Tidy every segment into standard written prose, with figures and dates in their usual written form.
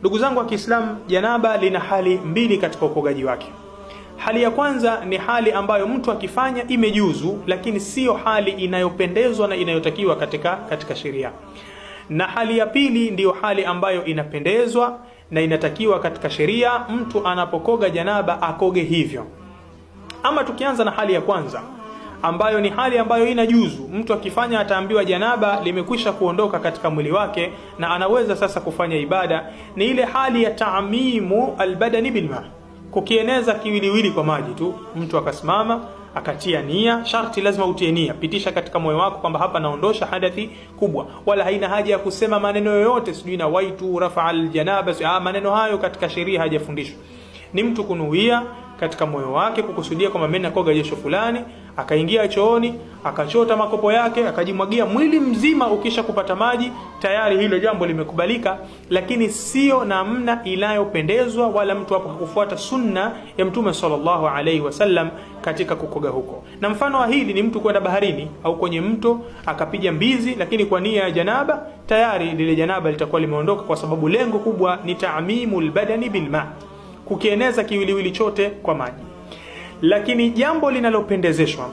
Ndugu zangu wa Kiislamu, janaba lina hali mbili katika ukogaji wake. Hali ya kwanza ni hali ambayo mtu akifanya imejuzu, lakini sio hali inayopendezwa na inayotakiwa katika sheria. Na hali ya pili ndiyo hali ambayo inapendezwa na inatakiwa katika sheria. Mtu anapokoga janaba akoge hivyo. Ama tukianza na hali ya kwanza ambayo ni hali ambayo inajuzu, mtu akifanya ataambiwa janaba limekwisha kuondoka katika mwili wake na anaweza sasa kufanya ibada, ni ile hali ya ta'mimu albadani bilma, kukieneza kiwiliwili kwa maji tu. Mtu akasimama akatia nia, sharti lazima utie nia, pitisha katika moyo wako kwamba hapa naondosha hadathi kubwa, wala haina haja ya kusema maneno yoyote sijui na waitu rafa'al janaba. Maneno hayo katika sheria hajafundishwa. Ni mtu kunuia katika moyo wake kukusudia kwamba mimi nakoga jesho fulani, akaingia chooni, akachota makopo yake, akajimwagia mwili mzima. Ukisha kupata maji tayari hilo jambo limekubalika, lakini sio namna inayopendezwa, wala mtu hapo hakufuata sunna ya Mtume sallallahu alaihi wasallam katika kukoga huko. Na mfano wa hili ni mtu kwenda baharini au kwenye mto akapiga mbizi, lakini kwa nia ya janaba, tayari lile janaba litakuwa limeondoka, kwa sababu lengo kubwa ni ta'mimul badani bilma, kukieneza kiwiliwili chote kwa maji. Lakini jambo linalopendezeshwa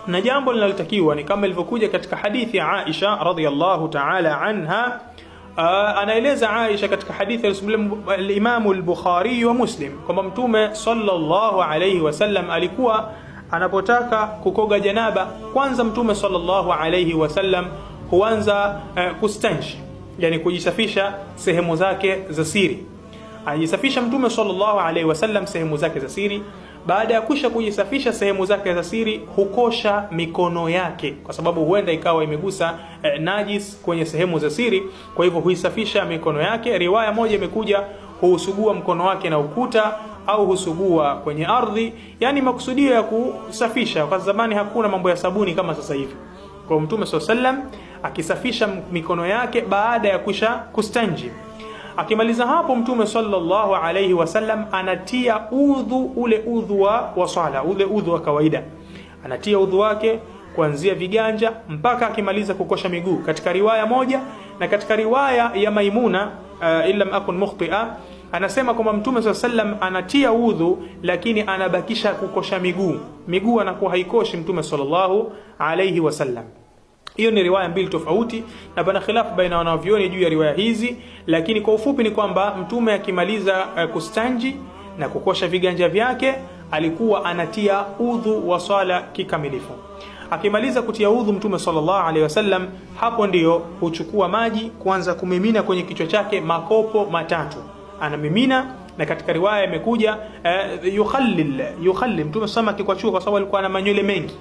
na jambo linalotakiwa ni kama ilivyokuja katika hadithi ya Aisha radhiyallahu ta'ala anha. Anaeleza Aisha katika hadithi ya al-Imam al-Bukhari wa Muslim kwamba Mtume sallallahu alayhi wasallam alikuwa anapotaka kukoga janaba, kwanza Mtume sallallahu alayhi wasallam huanza kustanji, yani kujisafisha sehemu zake za siri. Anajisafisha Mtume sallallahu alaihi wasallam sehemu zake za siri. Baada ya kusha kujisafisha sehemu zake za siri, hukosha mikono yake, kwa sababu huenda ikawa imegusa najis kwenye sehemu za siri. Kwa hivyo huisafisha mikono yake. Riwaya moja imekuja husugua mkono wake na ukuta au husugua kwenye ardhi, yani makusudio ya kusafisha, kwa zamani hakuna mambo ya sabuni kama sasa hivi. Kwa Mtume sallallahu alaihi wasallam akisafisha mikono yake baada ya kusha kustanji. Akimaliza hapo Mtume sallallahu alayhi wasallam anatia udhu, ule udhu wa swala, ule udhu wa kawaida. Anatia udhu wake kuanzia viganja mpaka akimaliza kukosha miguu katika riwaya moja. Na katika riwaya ya Maimuna illa akun mukhti'a, anasema kwamba Mtume sallallahu alayhi wasallam anatia udhu lakini anabakisha kukosha miguu anakuwa haikoshi Mtume sallallahu alayhi wasallam. Hiyo ni riwaya mbili tofauti na pana khilafu baina wanavyuoni juu ya riwaya hizi, lakini kwa ufupi ni kwamba Mtume akimaliza kustanji na kukosha viganja vyake alikuwa anatia udhu wa swala kikamilifu. Akimaliza kutia udhu Mtume sallallahu alaihi wasallam, hapo ndiyo huchukua maji kuanza kumimina kwenye kichwa chake, makopo matatu anamimina. Na katika riwaya imekuja yukhallil Mtume sama kikwachua, kwa sababu alikuwa na manywele mengi.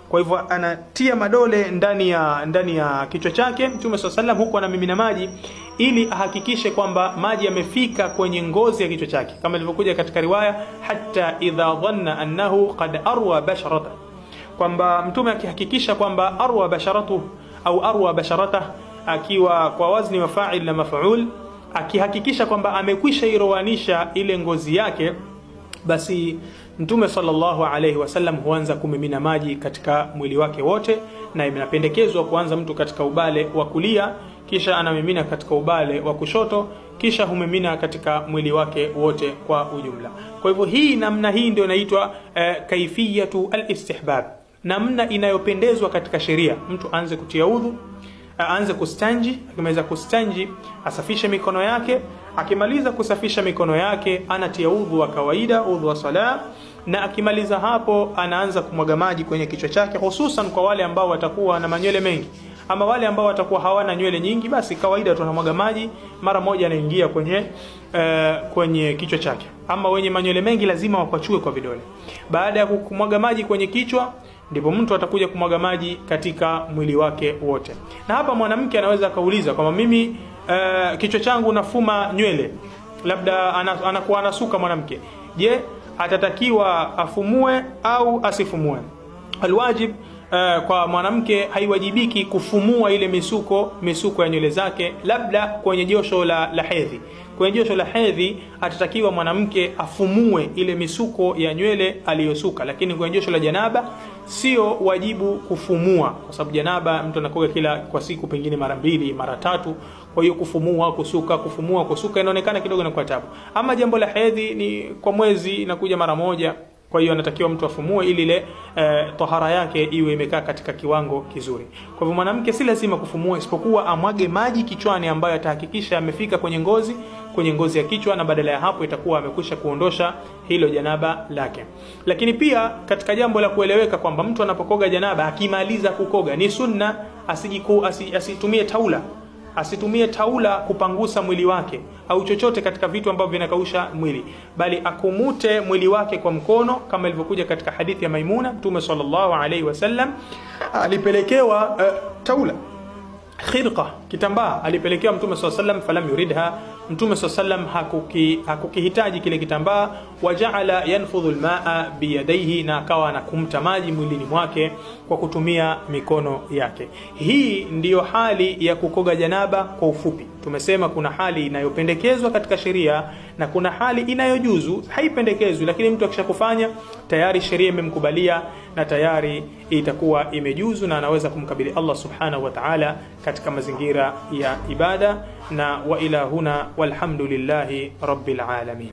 Kwa hivyo anatia madole ndani ya kichwa chake Mtume SAW, huku anamimina maji ili ahakikishe kwamba maji yamefika kwenye ngozi ya kichwa chake, kama ilivyokuja katika riwaya hatta idha dhanna annahu qad arwa basharata, kwamba Mtume akihakikisha kwamba arwa basharatu au arwa basharata, akiwa kwa wazni wa fa'il na maf'ul, akihakikisha kwamba amekwisha irowanisha ile ngozi yake, basi Mtume sallallahu alayhi wasallam huanza kumimina maji katika mwili wake wote. Na inapendekezwa kuanza mtu katika ubale wa kulia, kisha anamimina katika ubale wa kushoto, kisha humimina katika mwili wake wote kwa ujumla. Kwa hivyo hii namna hii ndio inaitwa kaifiyatu al-istihbab, namna inayopendezwa katika sheria. Mtu aanze kutia udhu, aanze kustanji, akimaliza kustanji asafishe mikono yake. Akimaliza kusafisha mikono yake anatia udhu wa kawaida, udhu wa sala, na akimaliza hapo anaanza kumwaga maji kwenye kichwa chake, hususan kwa wale ambao watakuwa na manywele mengi. Ama wale ambao watakuwa hawana nywele nyingi, basi kawaida tunamwaga maji mara moja anaingia kwenye kichwa chake. Ama wenye manywele mengi lazima wakwachue kwa vidole. Baada ya kumwaga maji kwenye kichwa, ndipo mtu atakuja kumwaga maji katika mwili wake wote. Na hapa mwanamke anaweza kauliza kwamba mimi kichwa changu nafuma nywele, labda anakuwa anasuka mwanamke, je, atatakiwa afumue au asifumue? Alwajib kwa mwanamke haiwajibiki kufumua ile misuko ya nywele zake, labda kwenye josho la hedhi. Kwenye josho la hedhi atatakiwa mwanamke afumue ile misuko ya nywele aliyosuka, lakini kwenye josho la janaba sio wajibu kufumua, kwa sababu janaba mtu anakoga kila kwa siku pengine mara 2 mara 3. Kwa hiyo kufumua kusuka inaonekana kidogo na kwa tabu. Ama jambo la hedhi ni kwa mwezi inakuja mara moja, kwa hiyo anatakiwa mtu afumue ili ile tahara yake iwe imekaa katika kiwango kizuri. Kwa hivyo mwanamke si lazima kufumua, isipokuwa amwage maji kichwani ambayo atahakikisha amefika kwenye ngozi ya kichwa, na badala ya hapo itakuwa amekwisha kuondosha hilo janaba lake. Lakini pia katika jambo la kueleweka kwamba mtu anapokoga janaba akimaliza kukoga ni sunna asitumie taula kupangusa mwili wake au chochote katika vitu ambavyo vinakausha mwili, bali akumute mwili wake kwa mkono, kama ilivyokuja katika hadithi ya Maimuna. Mtume sallallahu alaihi wasallam alipelekewa taula, khirqa, kitambaa alipelekewa Mtume sallallahu alaihi wasallam, falam yuridha, Mtume sallallahu alaihi wasallam hakukihitaji kile kitambaa, wajaala yanfudhu almaa biyadaihi, na akawa anakumta maji mwilini mwake kwa kutumia mikono yake. Hii ndiyo hali ya kukoga janaba kwa ufupi. Tumesema kuna hali inayopendekezwa katika sheria na kuna hali inayojuzu, haipendekezwi, lakini mtu akishakufanya tayari sheria imemkubalia na tayari itakuwa imejuzu na anaweza kumkabili Allah subhanahu wa ta'ala katika mazingira ya ibada. Na wa ila huna walhamdulillahi rabbil alamin.